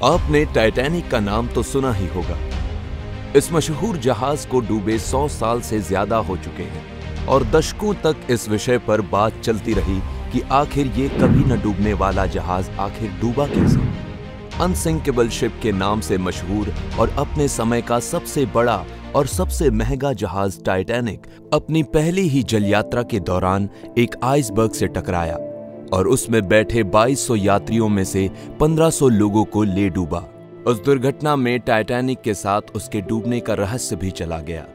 आपने टाइटैनिक का नाम तो सुना ही होगा। इस मशहूर जहाज को डूबे 100 साल से ज्यादा हो चुके हैं और दशकों तक इस विषय पर बात चलती रही कि आखिर ये कभी न डूबने वाला जहाज आखिर डूबा कैसे। अनसिंकेबल शिप के नाम से मशहूर और अपने समय का सबसे बड़ा और सबसे महंगा जहाज टाइटैनिक अपनी पहली ही जल यात्रा के दौरान एक आइसबर्ग से टकराया और उसमें बैठे 2200 यात्रियों में से 1500 लोगों को ले डूबा। उस दुर्घटना में टाइटैनिक के साथ उसके डूबने का रहस्य भी चला गया।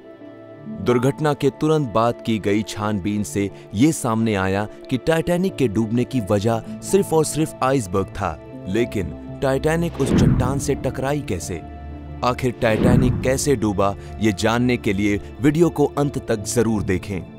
दुर्घटना के तुरंत बाद की गई छानबीन से ये सामने आया कि टाइटैनिक के डूबने की वजह सिर्फ और सिर्फ आइसबर्ग था, लेकिन टाइटैनिक उस चट्टान से टकराई कैसे? आखिर टाइटैनिक कैसे डूबा, ये जानने के लिए वीडियो को अंत तक जरूर देखें।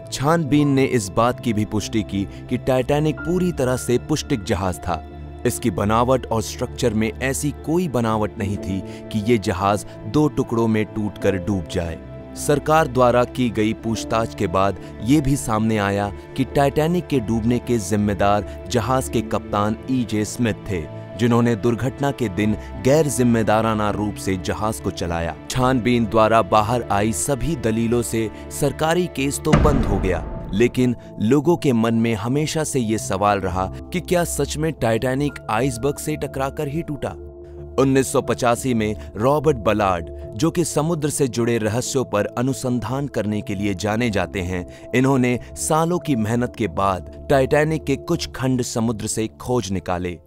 छानबीन ने इस बात की भी पुष्टि की कि टाइटैनिक पूरी तरह से पुष्टिक जहाज था। इसकी बनावट और स्ट्रक्चर में ऐसी कोई बनावट नहीं थी कि ये जहाज 2 टुकड़ों में टूटकर डूब जाए। सरकार द्वारा की गई पूछताछ के बाद ये भी सामने आया कि टाइटैनिक के डूबने के जिम्मेदार जहाज के कप्तान E.J. स्मिथ थे, जिन्होंने दुर्घटना के दिन गैर जिम्मेदाराना रूप से जहाज को चलाया। छानबीन द्वारा बाहर आई सभी दलीलों से सरकारी केस तो बंद हो गया, लेकिन लोगों के मन में हमेशा से ये सवाल रहा कि क्या सच में टाइटैनिक आइसबर्ग से टकराकर ही टूटा। 1985 में रॉबर्ट बलार्ड, जो कि समुद्र से जुड़े रहस्यों पर अनुसंधान करने के लिए जाने जाते हैं, इन्होंने सालों की मेहनत के बाद टाइटैनिक के कुछ खंड समुद्र से खोज निकाले,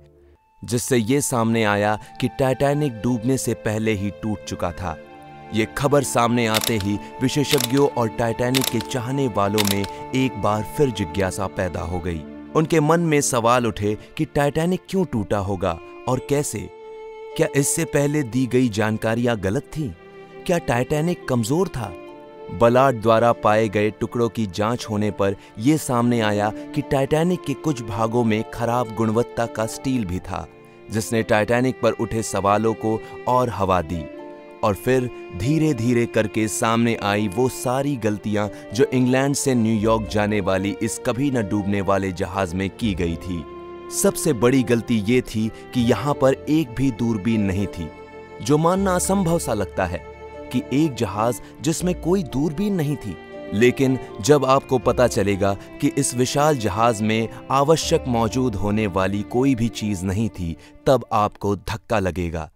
जिससे ये सामने आया कि टाइटैनिक डूबने से पहले ही टूट चुका था। ये खबर सामने आते ही विशेषज्ञों और टाइटैनिक के चाहने वालों में एक बार फिर जिज्ञासा पैदा हो गई। उनके मन में सवाल उठे कि टाइटैनिक क्यों टूटा होगा और कैसे? क्या इससे पहले दी गई जानकारियां गलत थीं? क्या टाइटैनिक कमजोर था? बलार्ड द्वारा पाए गए टुकड़ों की जांच होने पर यह सामने आया कि टाइटैनिक के कुछ भागों में खराब गुणवत्ता का स्टील भी था, जिसने टाइटैनिक पर उठे सवालों को और हवा दी। और फिर धीरे धीरे करके सामने आई वो सारी गलतियां जो इंग्लैंड से न्यूयॉर्क जाने वाली इस कभी न डूबने वाले जहाज में की गई थी। सबसे बड़ी गलती ये थी कि यहाँ पर एक भी दूरबीन नहीं थी, जो मानना असंभव सा लगता है कि एक जहाज जिसमें कोई दूरबीन नहीं थी। लेकिन जब आपको पता चलेगा कि इस विशाल जहाज में आवश्यक मौजूद होने वाली कोई भी चीज नहीं थी, तब आपको धक्का लगेगा।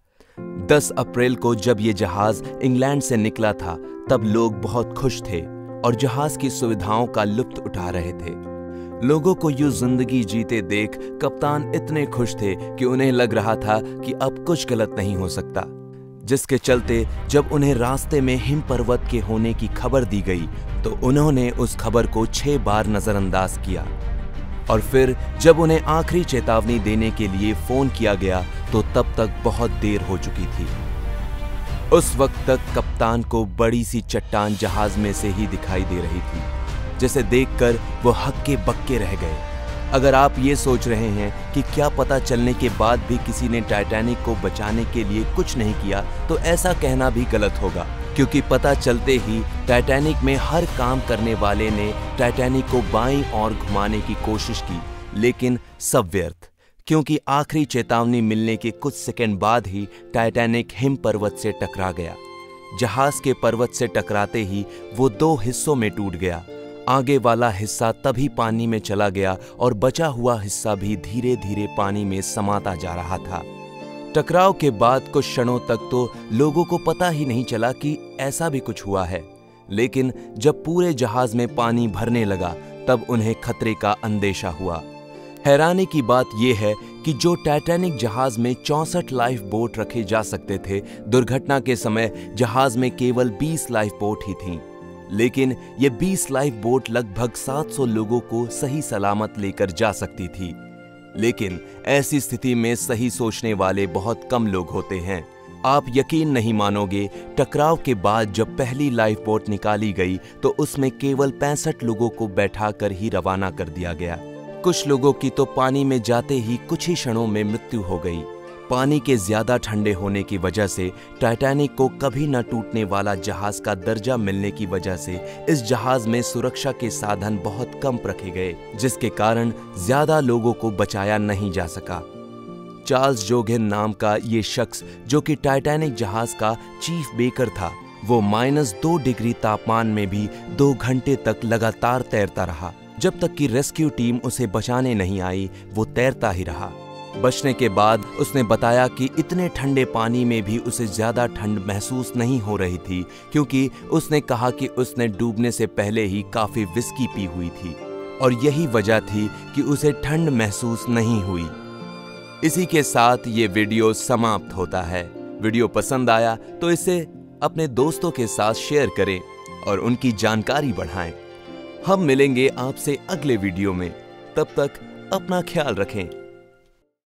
10 अप्रैल को जब ये जहाज इंग्लैंड से निकला था, तब लोग बहुत खुश थे और जहाज की सुविधाओं का लुत्फ उठा रहे थे। लोगों को यूं जिंदगी जीते देख कप्तान इतने खुश थे कि उन्हें लग रहा था कि अब कुछ गलत नहीं हो सकता, जिसके चलते जब उन्हें रास्ते में हिम पर्वत के होने की खबर दी गई तो उन्होंने उस खबर को 6 बार नजरअंदाज किया। और फिर जब उन्हें आखिरी चेतावनी देने के लिए फोन किया गया तो तब तक बहुत देर हो चुकी थी। उस वक्त तक कप्तान को बड़ी सी चट्टान जहाज में से ही दिखाई दे रही थी, जिसे देखकर वो हक्के बक्के रह गए। अगर आप ये सोच रहे हैं कि क्या पता चलने के बाद भी किसी ने टाइटैनिक को बचाने के लिए कुछ नहीं किया, तो ऐसा कहना भी गलत होगा, क्योंकि पता चलते ही टाइटैनिक में हर काम करने वाले ने टाइटैनिक को बाईं ओर घुमाने की कोशिश की, लेकिन सब व्यर्थ, क्योंकि आखिरी चेतावनी मिलने के कुछ सेकंड बाद ही टाइटैनिक हिम पर्वत से टकरा गया। जहाज के पर्वत से टकराते ही वो 2 हिस्सों में टूट गया। आगे वाला हिस्सा तभी पानी में चला गया और बचा हुआ हिस्सा भी धीरे धीरे पानी में समाता जा रहा था। टकराव के बाद कुछ क्षणों तक तो लोगों को पता ही नहीं चला कि ऐसा भी कुछ हुआ है, लेकिन जब पूरे जहाज में पानी भरने लगा तब उन्हें खतरे का अंदेशा हुआ। हैरानी की बात यह है कि जो टाइटैनिक जहाज में 64 लाइफ बोट रखे जा सकते थे, दुर्घटना के समय जहाज में केवल 20 लाइफ बोट ही थीं। लेकिन ये 20 लाइफ बोट लगभग 700 लोगों को सही सलामत लेकर जा सकती थी। लेकिन ऐसी स्थिति में सही सोचने वाले बहुत कम लोग होते हैं। आप यकीन नहीं मानोगे, टकराव के बाद जब पहली लाइफ बोट निकाली गई तो उसमें केवल 65 लोगों को बैठाकर ही रवाना कर दिया गया। कुछ लोगों की तो पानी में जाते ही कुछ ही क्षणों में मृत्यु हो गई। पानी के ज्यादा ठंडे होने की वजह से टाइटैनिक को कभी न टूटने वाला जहाज का दर्जा मिलने की वजह से इस जहाज में सुरक्षा के साधन बहुत कम रखे गए, जिसके कारण ज्यादा लोगों को बचाया नहीं जा सका। चार्ल्स जोगिन नाम का ये शख्स, जो कि टाइटैनिक जहाज का चीफ बेकर था, वो -2 डिग्री तापमान में भी 2 घंटे तक लगातार तैरता रहा। जब तक कि रेस्क्यू टीम उसे बचाने नहीं आई, वो तैरता ही रहा। बचने के बाद उसने बताया कि इतने ठंडे पानी में भी उसे ज्यादा ठंड महसूस नहीं हो रही थी, क्योंकि उसने कहा कि उसने डूबने से पहले ही काफी विस्की पी हुई थी और यही वजह थी कि उसे ठंड महसूस नहीं हुई। इसी के साथ ये वीडियो समाप्त होता है। वीडियो पसंद आया तो इसे अपने दोस्तों के साथ शेयर करें और उनकी जानकारी बढ़ाएं। हम मिलेंगे आपसे अगले वीडियो में। तब तक अपना ख्याल रखें।